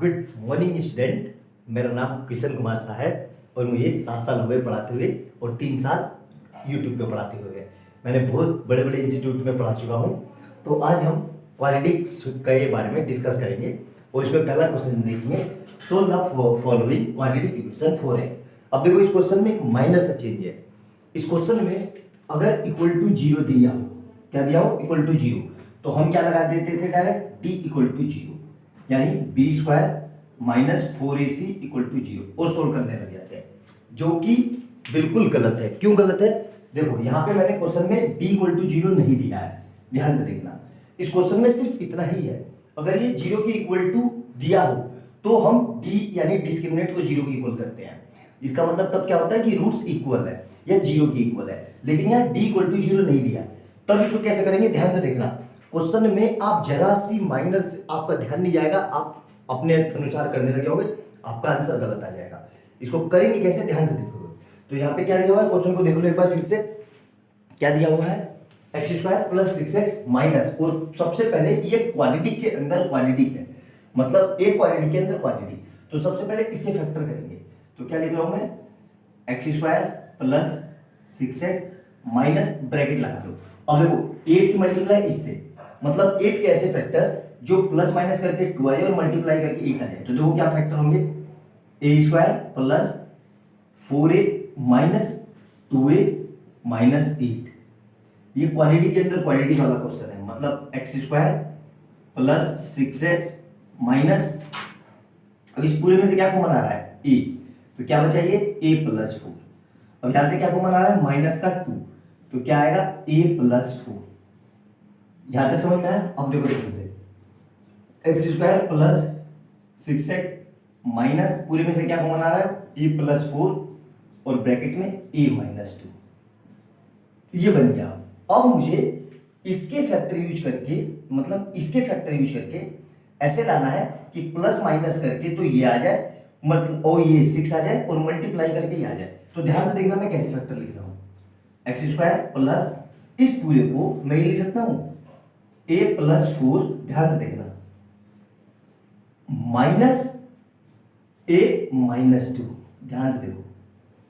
Good morning student. मेरा नाम किशन कुमार शाह है और मुझे 7 साल हो गए पढ़ाते हुए और 3 साल यूट्यूब पे पढ़ाते हुए। मैंने बहुत बड़े बड़े इंस्टीट्यूट में पढ़ा चुका हूँ। तो आज हम क्वाड्रेटिक के बारे में डिस्कस करेंगे और इसमें पहला क्वेश्चन देखेंगे, solve the following quadratic equation for x. अब देखो इस क्वेश्चन में एक माइनर सा चेंज है। इस क्वेश्चन में अगर इक्वल टू जीरो दिया हो, क्या दिया हो, इक्वल टू जीरो, तो हम क्या लगा देते थे, direct D equal to zero, यानी B square minus 4ac equal to zero और सोल्व करने लग जाते हैं, जो कि बिल्कुल गलत है। क्यों गलत है? देखो यहाँ पे मैंने क्वेश्चन में डी इक्वल टू जीरो नहीं दिया है, ध्यान से देखना। इस क्वेश्चन में सिर्फ इतना ही है, अगर ये जीरो के इक्वल टू दिया हो तो हम डी यानी डिस्क्रिमिनेंट को जीरो के इक्वल करते हैं। इसका मतलब तब क्या होता है कि रूट्स इक्वल है या जीरो की इक्वल है, लेकिन यहाँ डी इक्वल टू जीरो नहीं दिया, तब इसको कैसे करेंगे, ध्यान से देखना। क्वेश्चन में आप जरा सी माइनर से आपका ध्यान नहीं जाएगा, आप अपने अनुसार करने लगे होगे, आपका आंसर गलत आ जाएगा। इसको करेंगे कैसे, ध्यान से देखोगे। तो यहाँ पे क्या दिया हुआ है, क्वेश्चन को देख लो एक बार फिर से। क्या दिया हुआ है, x square plus 6x minus, और सबसे पहले ये क्वाड्रेटिक के अंदर क्वाड्रेटिक है, मतलब एक क्वाड्रेटिक के अंदर क्वाड्रेटिक। तो सबसे पहले इसके फैक्टर करेंगे। तो क्या लिख रहा हूं मैं, x square plus 6x minus, bracket लगा दो। अब देखो 8 की मल्टीप्लाई इससे, मतलब 8 के ऐसे फैक्टर जो प्लस माइनस करके 2 आए और मल्टीप्लाई करके 8 आ जाए। तो देखो क्या फैक्टर होंगे, A square plus 4a minus 2a minus 8। ये क्वाड्रेटिक के अंदर क्वाड्रेटिक वाला क्वेश्चन है, मतलब x square plus 6x minus, अब इस पूरे में से क्या कॉमन आ रहा है, a, तो क्या बचा ये a प्लस 4। अब यहां से क्या कॉमन आ रहा है, माइनस का 2, तो क्या आएगा a प्लस 4। यहां तक समझ में आया? अब देखो ध्यान से, x square plus 6x minus, पूरे में से क्या कॉमन आ रहा है, a प्लस 4 और ब्रैकेट में a माइनस 2, ये बन गया। अब मुझे इसके फैक्टर यूज करके, मतलब इसके फैक्टर यूज करके ऐसे लाना है कि प्लस माइनस करके तो ये आ जाए, मतलब और ये 6 आ जाए और मल्टीप्लाई करके ये आ जाए। तो ध्यान से देखना मैं कैसे फैक्टर लिख रहा हूं, एक्स स्क्वायर प्लस, इस पूरे को मैं ये लिख सकता हूं a प्लस 4, ध्यान से देखना, माइनस a माइनस 2, ध्यान से देखो,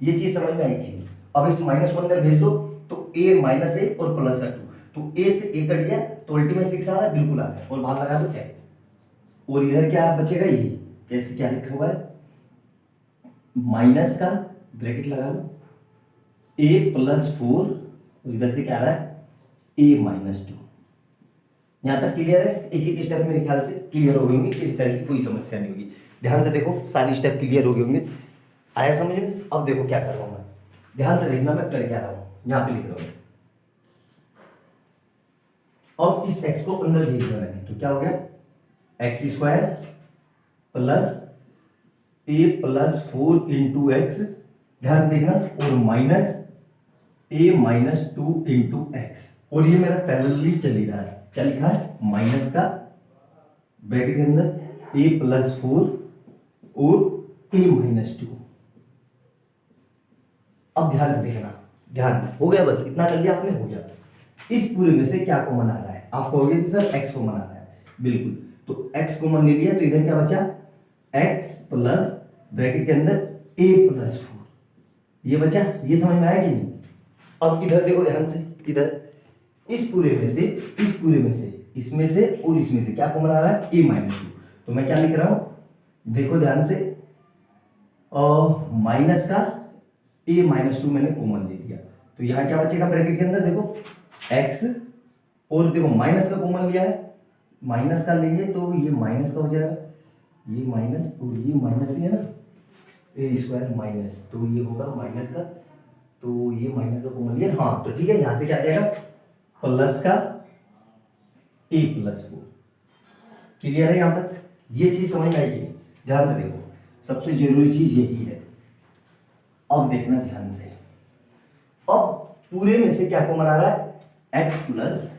ये चीज समझ में आएगी नहीं। अब इस माइनस को अंदर भेज दो तो a माइनस a और प्लस का 2, तो a से a कट गया तो अल्टीमेट 6 आ रहा है, बिल्कुल आ रहा है, और बाहर लगा दो x, और इधर क्या बचेगा, ये कैसे क्या लिखा हुआ है, माइनस का ब्रैकेट लगा लो a प्लस 4 और इधर से क्या आ रहा है, a माइनस 2। यहां तक क्लियर है? एक एक स्टेप मेरे ख्याल से क्लियर हो गई होंगी, किसी तरह की कोई समस्या नहीं होगी। ध्यान से देखो, सारी स्टेप क्लियर हो गए होंगे, आया समझ में? अब देखो क्या कर रहा हूं मैं, ध्यान से देखना मैं कर क्या रहा हूं, यहां पे लिख रहा हूं। अब इस x को अंदर भेज देना है, तो क्या हो गया, x square plus a plus 4 into x, ध्यान से देखना, और minus a minus 2 into x, और ये मेरा पैरेलली चल रहा है। क्या लिखा है, माइनस का ब्रैकेट के अंदर a प्लस 4 और a माइनस 2। अब ध्यान से देखना, ध्यान हो गया, बस इतना कर लिया आपने, हो गया। इस पूरे में से क्या कॉमन आ रहा है, आप कहोगे कि सर x कॉमन आ रहा है, बिल्कुल, तो x कॉमन ले लिया, तो इधर क्या बचा, x प्लस ब्रैकेट के अंदर a प्लस 4, ये बचा। ये समझ में आया कि नहीं? अब इधर देखो ध्यान से, इधर इस पूरे में से, इस पूरे में से, इसमें से और इसमें से क्या कॉमन आ रहा है, a माइनस 2, तो मैं क्या लिख रहा हूं, देखो ध्यान से, माइनस का a माइनस 2 मैंने कॉमन ले लिया, तो यहां क्या बचेगा ब्रैकेट के अंदर, देखो x, और देखो माइनस का कॉमन लिया है, माइनस का लेंगे तो ये माइनस का हो जाएगा, ये माइनस और ये माइनस ही है ना, ए स्क्वायर माइनस, तो ये होगा माइनस का, तो ये माइनस का कॉमन लिया, हाँ तो ठीक है, यहां से क्या आ जाएगा, प्लस का a प्लस 4। क्लियर है यहां तक? ये चीज समझ में आएगी? ध्यान से देखो, सबसे जरूरी चीज यही है। अब देखना ध्यान से, अब पूरे में से क्या कॉमन आ रहा है, x plus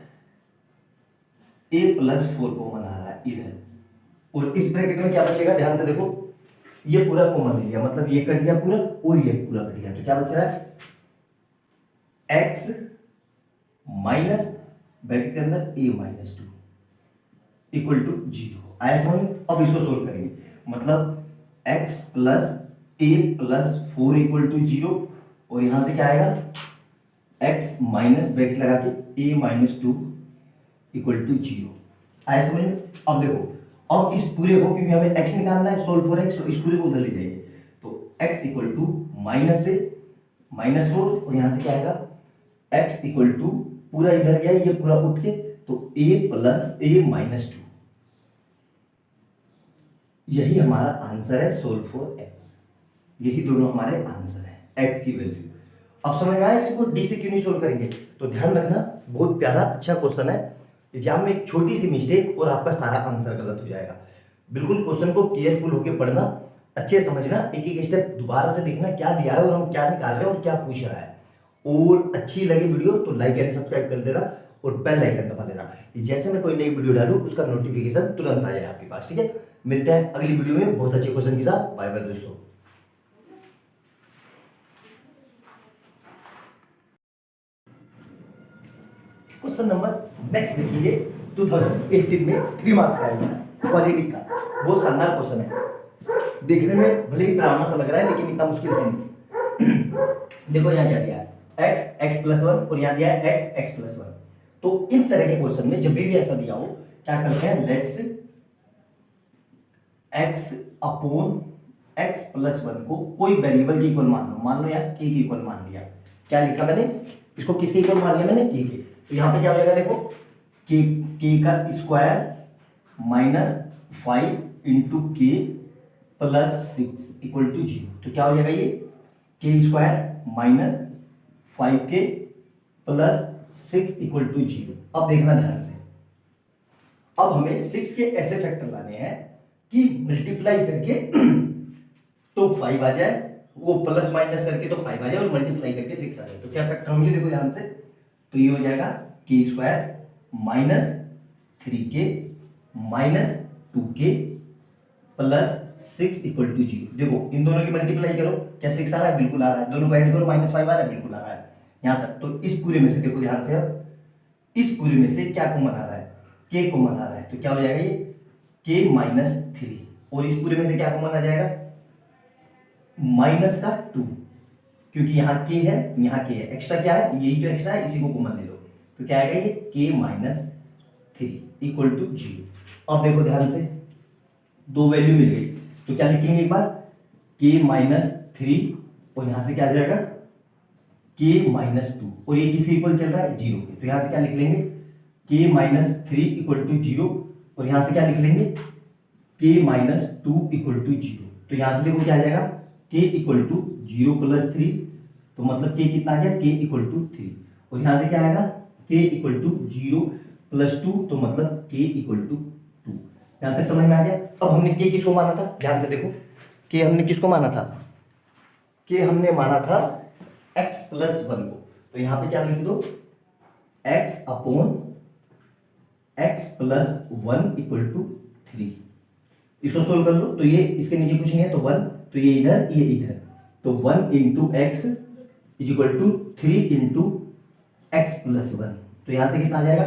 a plus 4 common आ रहा है इधर, और इस ब्रैकेट में क्या बचेगा, ध्यान से देखो, ये पूरा कॉमन ले लिया, मतलब ये कट गया पूरा और ये पूरा कट गया, तो क्या बच रहा है, x माइनस ब्रैकेट के अंदर a माइनस 2 इक्वल टू 0। आया समझ में? अब इसको सोल्व करेंगे। मतलब x plus A plus 4 equal to 0, और यहां से क्या आएगा x माइनस ब्रैकेट लगा के a माइनस 2 इक्वल टू 0। आया समझ में? अब देखो, अब इस पूरे को, क्योंकि हमें x निकालना है, सोल्व फॉर x, तो इस पूरे को उधर ले जाएंगे, तो x इक्वल टू माइनस से -4, और यहां से क्या आएगा x इक्वल टू पूरा इधर गया, ये पूरा उठ के, तो a प्लस ए माइनस 2। यही हमारा आंसर है, सोल्व फॉर x। यही दोनों हमारे आंसर है, x की वैल्यू। अब समझ में आया इसको डी से क्यों नहीं सोल्व करेंगे? तो ध्यान रखना, बहुत प्यारा अच्छा क्वेश्चन है। एग्जाम में एक छोटी सी मिस्टेक और आपका सारा आंसर गलत हो जाएगा। बिल्कुल क्वेश्चन को केयरफुल होकर पढ़ना, अच्छे समझना, एक एक स्टेप दोबारा से देखना क्या दिया है और हम क्या निकाल रहे हैं और क्या पूछ रहा है। और अच्छी लगी वीडियो तो लाइक एंड सब्सक्राइब कर देना और बेल आइकन दबा देना, जैसे मैं कोई नई वीडियो डालूं उसका नोटिफिकेशन तुरंत आ जाए आपके पास। ठीक है, मिलते हैं अगली वीडियो में बहुत अच्छे क्वेश्चन के साथ। बाय बाय दोस्तों। क्वेश्चन नंबर नेक्स्ट देखिए, 2018 में 3 मार्क्स का आएगा, क्वाड्रेटिक का। बहुत शानदार क्वेश्चन है, देखने में भले ही ड्रामा सा लग रहा है लेकिन इतना मुश्किल नहीं। देखो यहाँ क्या दिया है, x प्लस 1, और यहाँ दिया है x प्लस 1। तो इस तरह के क्वेश्चन में जब भी ऐसा दिया हो, क्या करते हैं, let's x upon x plus 1 को कोई वेरिएबल के इक्वल मान लो यार k के इक्वल मान लिया। क्या लिखा मैंने, इसको किसके इक्वल मान लिया मैंने, k के। तो यहाँ पे क्या हो जाएगा, देखो k का square minus 5 into k plus 6 equal to 0। तो क्या हो जाएगा ये, k square minus 5k plus 6 equal to 0। अब देखना ध्यान से, अब हमें 6 के ऐसे फैक्टर लाने हैं कि मल्टीप्लाई करके तो 5 आ जाए, वो प्लस माइनस करके तो 5 आ जाए, और मल्टीप्लाई करके 6 आ जाए। तो क्या फैक्टर होंगे, देखो ध्यान से, तो ये हो जाएगा k square minus 3k minus 2k plus 6 equal to 0। देखो इन दोनों की मल्टीप्लाई करो, क्या 6 आ रहा है, बिल्कुल आ रहा है। दोनों को ऐड करो, -5 आ रहा है, बिल्कुल आ रहा है यहां तक। तो इस पूरे में से देखो ध्यान से, अब इस पूरे में से क्या कॉमन आ रहा है, k कॉमन आ रहा है। तो क्या हो जाएगा ये k माइनस 3, और इस पूरे में से क्या कॉमन आ जाएगा, माइनस का 2, क्योंकि यहाँ k है, यहाँ k है, एक्स्ट्रा क्या है, यही तो एक्स्ट्रा है, इसी को कॉमन ले लो। तो क्या आएगा ये k माइनस 3 इक्वल टू 0। अब देखो ध्यान से, दो वैल्यू मिल गई, तो क्या लिखेंगे एक बार, k माइनस 3, और यहां से क्या आ जाएगा k माइनस 2, और ये किसके इक्वल चल रहा है, 0 के। तो यहां से क्या लिख लेंगे, k माइनस 3 इक्वल टू 0, और यहां से क्या लिख लेंगे, k माइनस 2 इक्वल टू 0। तो यहां से देखो क्या आ जाएगा, k इक्वल टू 0 प्लस 3, तो मतलब k कितना आ गया, k इक्वल टू 3, और यहां से क्या आएगा, k इक्वल टू 0 प्लस 2, तो मतलब k इक्वल टू 2। यहां तक समझ में आ गया। अब हमने k किसको माना था, ध्यान से देखो, k हमने किसको माना था, k हमने माना था x प्लस 1 को। तो यहां पे क्या लिख दो, x upon x plus 1 equal to 3। इसको सोल्व कर लो, तो ये इसके नीचे कुछ नहीं है, तो 1, तो ये इधर, ये इधर, तो 1 into x is equal to 3 into x plus 1। तो यहां से कितना आ जाएगा,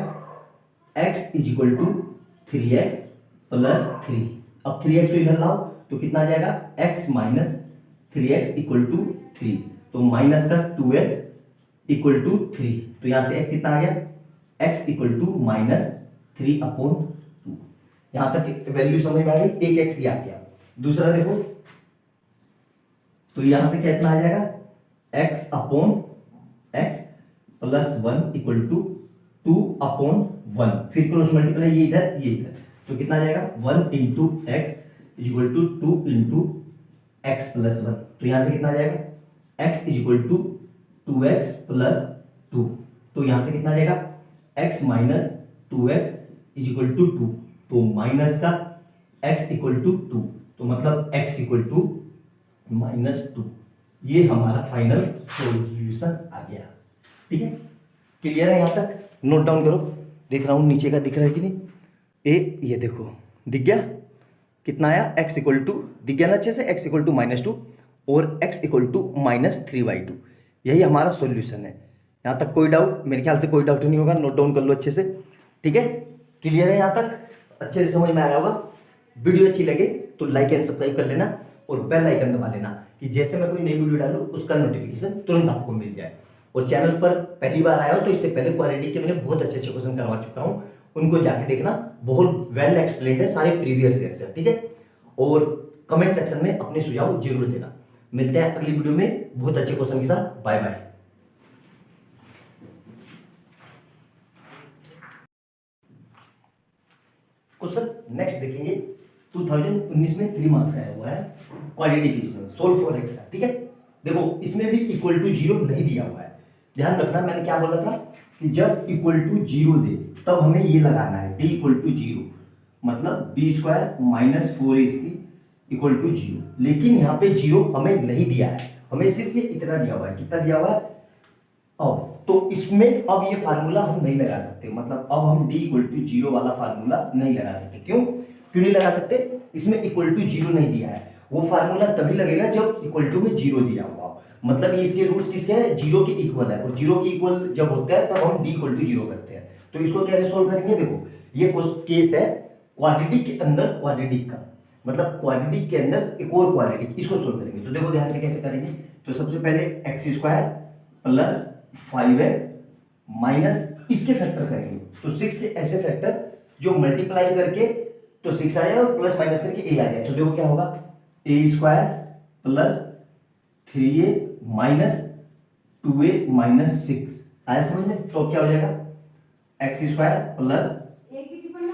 x is equal to 3x plus 3। अब 3x को इधर लाओ, तो कितना आ जाएगा, x minus 3x equal to 3, तो माइनस का 2x इक्वल टू 3। तो यहां से x कितना आ गया, x equal to minus 3 upon 2। यहां तक वैल्यू समझ में आ गई, एक x ही आ गया। दूसरा देखो, तो यहां से कितना आ जाएगा, x upon x plus 1 equal to 2 upon 1, फिर क्रॉस मल्टीप्लाई, ये इधर ये इधर, तो कितना आ जाएगा, 1 into x is equal to 2 into x plus 1। तो यहां से कितना आ जाएगा, x is equal to 2x plus 2। तो यहां से कितना आ जाएगा, x minus 2x is equal to 2, तो माइनस का x इक्वल टू 2, तो मतलब x इक्वल टू माइनस 2। ये हमारा फाइनल सॉल्यूशन आ गया। ठीक है, क्लियर है, यहां तक नोट डाउन करो। देख रहा हूं नीचे का दिख रहा है कि नहीं, ये देखो दिख गया, कितना आया, x इक्वल टू, दिख गया ना अच्छे से, x इक्वल टू -2 और x इक्वल टू -3/2। यही हमारा सॉल्यूशन है। यहाँ तक कोई डाउट, मेरे ख्याल से कोई डाउट नहीं होगा, नोट डाउन कर लो अच्छे से। ठीक है, क्लियर है, यहाँ तक अच्छे से समझ में आया होगा। वीडियो अच्छी लगे तो लाइक एंड सब्सक्राइब कर लेना और बेल आइकन दबा लेना कि जैसे मैं कोई नई वीडियो डालूं उसका नोटिफिकेशन तुरंत आपको मिल जाए। और चैनल पर पहली बार आया हो तो इससे पहले क्वालिटी के मैंने बहुत अच्छे अच्छे क्वेश्चन करवा चुका हूं, उनको जाके देखना, बहुत वेल एक्सप्लेन्ड है, सारे प्रीवियस ईयर से, ठीक है। और कमेंट सेक्शन में अपने सुझाव जरूर देना। मिलते हैं अगली वीडियो में बहुत अच्छे क्वेश्चन के साथ। Bye bye. क्वेश्चन नेक्स्ट देखेंगे 2019 में 3 मार्क्स आया हुआ है, quality equation solve for x है, ठीक है। देखो इसमें भी इक्वल टू 0 नहीं दिया हुआ है, ध्यान रखना। मैंने क्या बोला था कि जब इक्वल टू 0 दे तब हमें ये लगाना है d इक्वल टू 0, मतलब b square minus 4ac equal to 0। लेकिन यहाँ पे 0 हमें नहीं दिया है, हमें सिर्फ ये इतना दिया हुआ है। कितना दिया हुआ है? अब तो इसमें अब ये फार्मूला हम नहीं लगा सकते, मतलब अब हम d इक्वल टू 0 वाला फार्मूला नहीं लगा सकते। क्यों नहीं लगा सकते? इसमें इक्वल टू 0 नहीं दिया है। वो फार्मूला तभी लगेगा जब इक्वल टू में 0 दिया हुआ, मतलब ये इसके रूट्स किसके हैं? 0 के इक्वल है, और 0 के इक्वल जब होता है तब हम d इक्वल टू 0 करते हैं। तो इसको कैसे सोल्व करेंगे? देखो ये केस है क्वाड्रेटिक के अंदर क्वाड्रेटिक का, मतलब क्वाड्रेटिक के अंदर एक और क्वाड्रेटिक, इसको सोल्व करेंगे। तो देखो ध्यान से कैसे करेंगे। तो सबसे पहले x square plus 5x minus इसके फैक्टर करेंगे, तो 6 के ऐसे फैक्टर जो मल्टीप्लाई करके तो 6 आ जाए और प्लस माइनस करके a आ जाए। तो देखो क्या होगा, a square plus 3a minus 2a minus 6 आया समझ में। तो क्या हो जाएगा, x square plus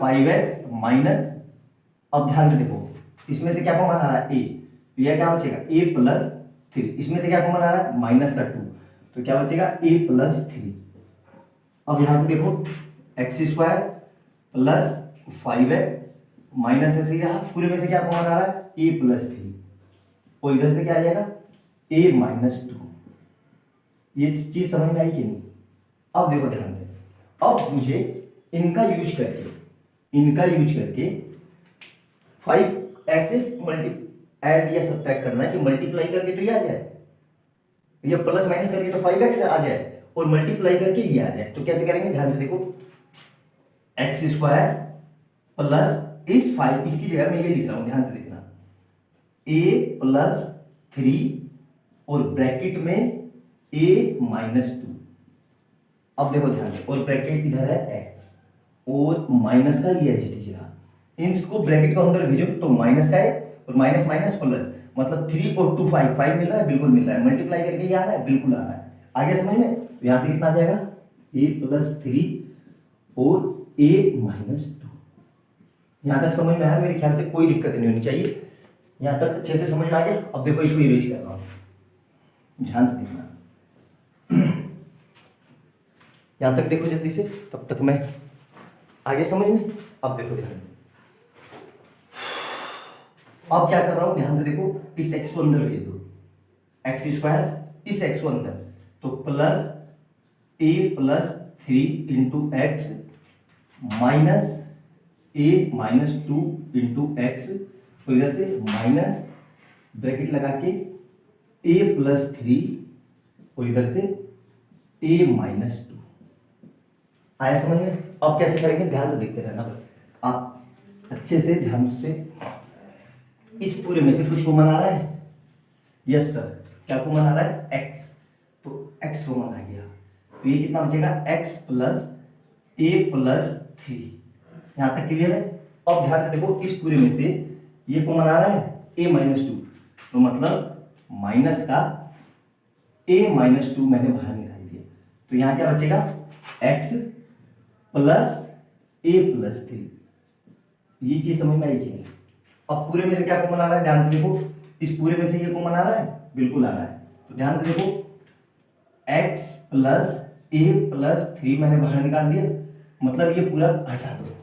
5x minus, अब ध्यान से देखो इसमें से क्या कॉमन आ रहा है a, तो यह क्या बचेगा a प्लस 3, इसमें से क्या कॉमन आ रहा है माइनस का 2, तो क्या बचेगा a प्लस 3। अब यहां से देखो x square plus 5x minus ऐसे ही रहा, पूरे में से क्या कॉमन आ रहा है a प्लस 3, और इधर से क्या आ जाएगा a माइनस 2। ये चीज समझ में आई कि नहीं? अब देखो ध्यान से, अब मुझे इनका यूज करके 5 ऐसे ऐड या सब्ट्रैक्ट करना है कि मल्टीप्लाई करके तो ये आ जाए, ये प्लस माइनस करके तो 5x आ जाए, और मल्टीप्लाई करके ये आ जाए। तो कैसे करेंगे? ध्यान से देखो, एक्स स्क्वायर प्लस इस 5, इसकी जगह मैं ये लिख रहा हूं, ध्यान से देखना, a प्लस 3 और ब्रैकेट में a माइनस 2। अब देखो ध्यान से, और ब्रैकेट इधर है x और माइनस का ये एच रहा, इनको ब्रैकेट को अंदर भेजो तो माइनस का है, और माइनस माइनस प्लस, मतलब 3 और 2 5 मिल रहा है, बिल्कुल मिल रहा है। मल्टीप्लाई करके ये आ रहा है, बिल्कुल आ रहा है। आगे समझ में? तो यहां से कितना आ जाएगा a प्लस 3 और a माइनस 2। यहां तक समझ में आया? मेरे ख्याल से कोई दिक्कत नहीं होनी चाहिए, यहां तक अच्छे से समझ में आ गया। अब देखो इसको इरेज कर रहा हूं, ध्यान से देखना, यहां तक देखो जल्दी से, तब तक मैं आगे समझ में। अब देखो ध्यान से, अब क्या कर रहा हूं, ध्यान से देखो, इस x को अंदर भेज दो, एक्स स्क्वायर इस x को अंदर, तो plus a plus 3 into x minus a minus 2 into x, तो इधर से माइनस ब्रैकेट लगा के a प्लस 3 और इधर से a माइनस 2। आया समझ में? अब कैसे करेंगे ध्यान से देखते रहना, बस आप अच्छे से ध्यान से। इस पूरे में से कुछ कॉमन आ रहा है? यस सर, क्या कॉमन आ रहा है? x, तो x कॉमन आ गया, तो ये कितना बचेगा x प्लस a प्लस 3। यहां तक क्लियर है? अब ध्यान से देखो, इस पूरे में से ये कॉमन आ रहा है a माइनस 2, तो मतलब माइनस का a माइनस 2 मैंने बाहर निकाल दिया, तो यहां क्या बचेगा x प्लस a प्लस 3। ये चीज समझ में आई कि नहीं? अब पूरे में से क्या कॉमन आ रहा है? ध्यान से देखो, इस पूरे में से ये कॉमन आ रहा है, बिल्कुल आ रहा है। तो ध्यान से देखो, x प्लस a प्लस 3 मैंने बाहर निकाल दिया, मतलब ये पूरा हटा दो,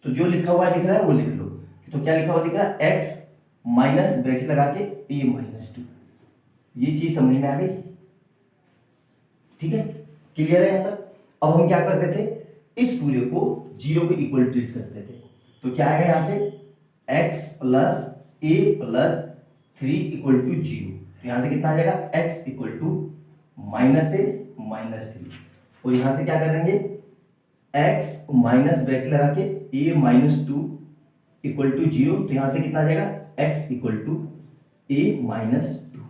तो जो लिखा हुआ दिख रहा है वो लिख लो। तो क्या लिखा हुआ दिख रहा है? x माइनस ब्रैकेट लगा के a माइनस 2। ये चीज समझ में आ गई? ठीक है, क्लियर है यहां तक? अब हम क्या करते थे, इस पूरे को 0 के इक्वल ट्रीट करते थे, तो क्या आएगा यहां से x plus a plus 3 equal to 0। तो यहां से कितना आ जाएगा x इक्वल टू माइनस से माइनस 3, और यहां से क्या करेंगे x माइनस ब्रैकेट लगा के a माइनस 2 इक्वल टू 0, तो यहां से कितना आ जाएगा x इक्वल टू a-2।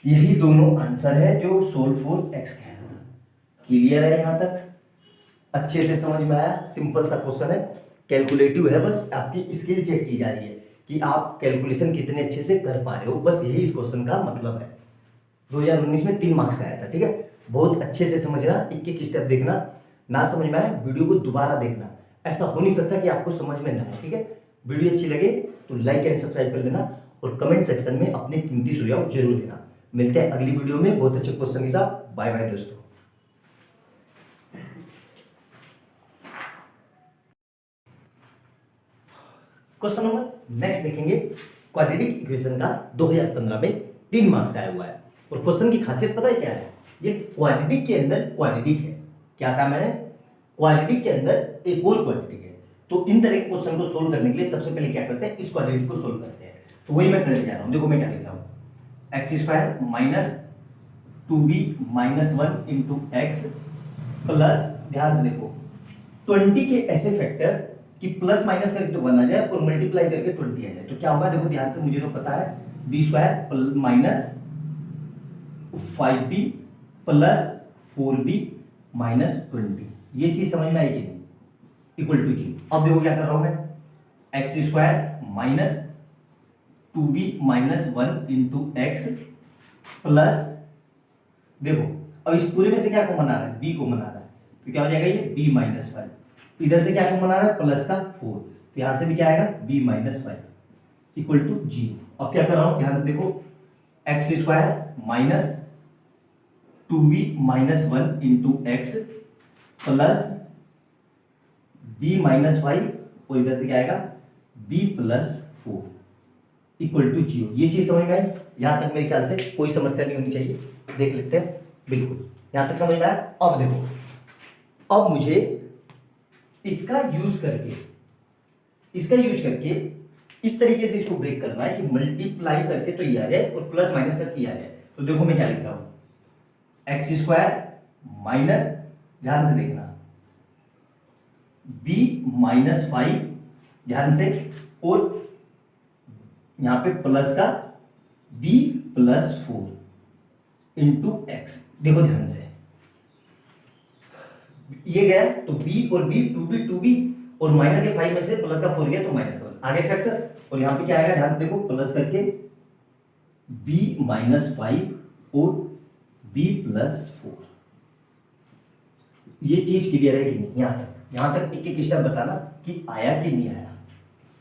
यही दोनों आंसर है जो सोल्व फॉर x कह रहा था। क्लियर है यहां तक? अच्छे से समझ में आया? सिंपल सा क्वेश्चन है, कैलकुलेटिव है, बस आपकी स्किल चेक की जा रही है कि आप कैलकुलेशन कितने अच्छे से कर पा रहे हो, बस यही इस क्वेश्चन का मतलब है। 2019 में 3 मार्क्स आया था, ठीक है। बहुत अच्छे से समझना, एक एक स्टेप देखना, ना समझ में आए वीडियो को दोबारा देखना। ऐसा हो नहीं सकता कि आपको समझ में ना आए, ठीक है। वीडियो अच्छी लगे तो लाइक एंड सब्सक्राइब कर लेना और कमेंट सेक्शन में अपने कीमती सुझाव जरूर देना। मिलते हैं अगली वीडियो में बहुत अच्छे क्वेश्चन के साथ। बाय बाय दोस्तों। क्वेश्चन नंबर नेक्स्ट देखेंगे, क्वाड्रेटिक इक्वेशन का 2015 में 3 मार्क्स आया हुआ है। और क्वेश्चन की खासियत पता है क्या है? ये क्वाड्रेटिक के अंदर क्वाड्रेटिक है। क्या कहा मैंने? क्वाड्रेटिक के अंदर एक और क्वाड्रेटिक है। तो इन तरह के क्वेश्चन को सोल्व करने के लिए सबसे पहले क्या करते हैं, इस क्वाड्रेटिक को सोल्व करते हैं। तो वही मैं करने जा रहा हूं। देखो मैं क्या लिख रहा हूं, x square minus 2b minus 1 into x plus, ध्यान से देखो 20 के ऐसे फैक्टर कि प्लस माइनस करके तो 1 आ जाए और मल्टीप्लाई करके 20 आ जाए। तो क्या होगा, देखो ध्यान से, मुझे तो पता है b square minus 5b plus 4b minus 20, ये चीज समझ में आएगी नहीं, इक्वल टू 0। अब देखो क्या कर रहा हूं मैं, x square minus 2b minus 1 into x plus, देखो अब इस पूरे में से क्या कॉमन आ रहा है, b कॉमन आ रहा है, तो क्या हो जाएगा ये b माइनस 5। इधर से क्या कॉमन आ रहा है, प्लस का 4, तो यहां से भी क्या आएगा b माइनस 5 इक्वल टू 0। अब क्या कर रहा हूं, ध्यान से देखो, x square minus 2b minus 1 into x plus b minus 5 और इधर से क्या आएगा b प्लस 4 इक्वल टू 0। ये चीज समझ में आई? यहां तक मेरे ख्याल से कोई समस्या नहीं होनी चाहिए। देख लेते हैं, बिल्कुल यहां तक समझ में आया। अब देखो, अब मुझे इसका यूज करके इस तरीके से इसको ब्रेक करना है कि मल्टीप्लाई करके तो ये आ जाए और प्लस माइनस करके ये आ जाए। तो देखो मैं क्या लिख रहा हूं, एक्स स्क्वायर माइनस, ध्यान से देखना, b माइनस 5, ध्यान से, और यहां पे प्लस का b प्लस 4 इंटू एक्स। देखो ध्यान से, ये गया तो b और b 2b और माइनस के 5 में से प्लस का 4 गया तो माइनस का 1 आगे फैक्टर, और यहां पे क्या आएगा, ध्यान देखो, प्लस करके b माइनस 5 और b प्लस 4। ये चीज क्लियर है कि नहीं? यहां तक एक एक स्टेप बताना कि आया कि नहीं आया।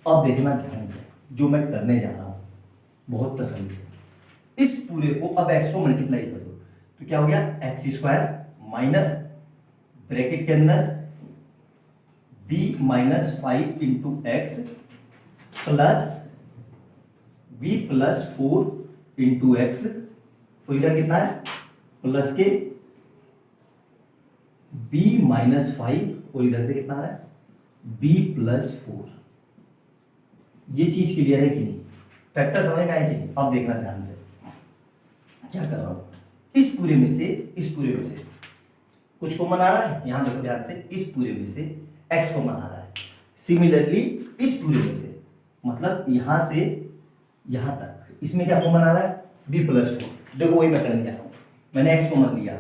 अब देखना ध्यान से जो मैं करने जा रहा हूं, बहुत तसल्ली से। इस पूरे को अब x को मल्टीप्लाई कर दो, तो क्या हो गया, एक्स स्क्वायर माइनस ब्रैकेट के अंदर b minus 5 into x plus b plus 4 into x, तो इधर कितना है, प्लस के b माइनस 5 और इधर से कितना आ रहा है, b प्लस 4। ये चीज क्लियर है कि नहीं? फैक्टर समझ में आए कि नहीं? अब देखना ध्यान से क्या कर रहा हूं, इस पूरे में से कुछ कॉमन आ रहा है, यहां देखो ध्यान से, इस पूरे में से x कॉमन आ रहा है। सिमिलरली इस पूरे में से, मतलब यहां से यहां तक, इसमें क्या कॉमन आ रहा है, b प्लस 4। देखो वही मैं करने जा रहा हूं, मैंने x कॉमन लिया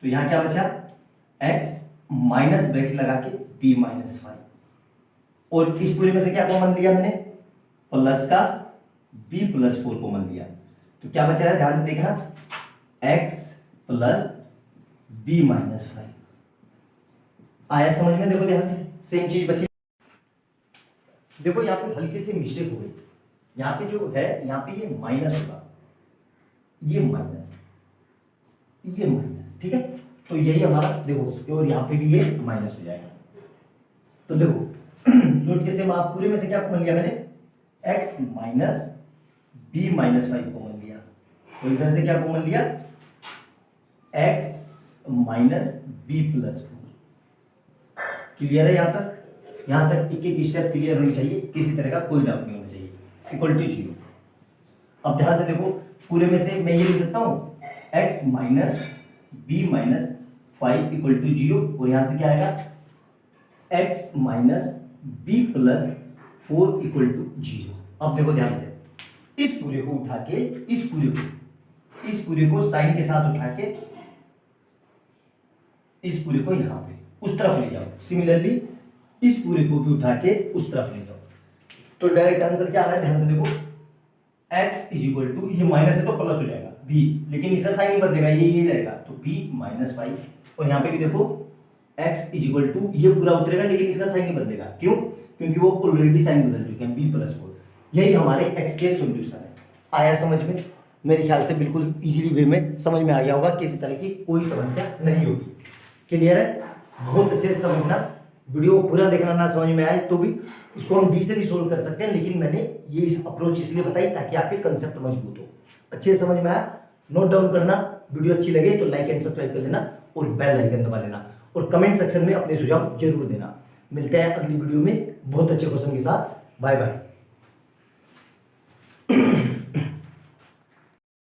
तो यहां क्या बचा, x माइनस ब्रैकेट लगा के b माइनस 5, और इस पूरे में से क्या कॉमन लिया मैंने, प्लस का b प्लस 4 कॉमन लिया, तो क्या बचा रहा है, ध्यान से देखना, x प्लस b माइनस 5 आया समझ में? देखो ध्यान से, सेम चीज बची। देखो यहाँ पे हल्की सी मिस्टेक हो गई, यहाँ पे जो है, यहाँ पे ये माइनस होगा, ये माइनस, ठीक है, तो यही हमारा देखो, और यहाँ पे भी ये माइनस हो जाएगा। तो देखो नोट के सेम, आप पूरे में से क्या कॉमन लिया मैंने, x minus b minus 5 common लिया, तो इधर से क्या कॉमन लिया, x minus b plus 4। Clear है यहां तक? यहां तक एक एक स्टेप क्लियर होनी चाहिए, किसी तरह का कोई डाउट नहीं होना चाहिए, इक्वल टू 0। अब ध्यान से देखो, पूरे में से मैं ये लिख सकता हूं, x minus b minus 5 equal to 0, और यहां से क्या आएगा, x minus b plus 4 equal to 0। अब देखो ध्यान से, इस पूरे को उठा के इस पूरे को साइन के साथ उठा के इस पूरे को यहां पे उस तरफ ले जाओ। सिमिलरली इस पूरे को भी उठा के उस तरफ ले जाओ, तो डायरेक्ट आंसर क्या आ रहा है, ध्यान से देखो, x इज इक्वल टू, ये माइनस है तो प्लस हो जाएगा b, लेकिन इसका साइन नहीं बदलेगा, ये रहेगा, तो b माइनस 5। और यहाँ पे भी देखो x इज इक्वल टू, ये पूरा उतरेगा लेकिन इसका साइन नहीं बदलेगा, क्यों, क्योंकि वो ऑलरेडी साइन बदल चुके हैं, b प्लस 4। यही हमारे x के सॉल्यूशन है। आया समझ में? मेरे ख्याल से बिल्कुल इजीली वे में समझ में आ गया होगा, किसी तरह की कोई समस्या नहीं होगी। क्लियर है? बहुत अच्छे से समझना, वीडियो को पूरा देखना, ना समझ में आए तो भी इसको हम डी से भी सोल्व कर सकते हैं, लेकिन मैंने ये इस अप्रोच इसलिए बताई ताकि आपके कंसेप्ट मजबूत हो। अच्छे से समझ में आया? नोट डाउन करना, वीडियो अच्छी लगे तो लाइक एंड सब्सक्राइब कर लेना और बेल आइकन दबा लेना, और कमेंट सेक्शन में अपने सुझाव जरूर देना। मिलते हैं अगली वीडियो में बहुत अच्छे क्वेश्चन के साथ। Bye bye.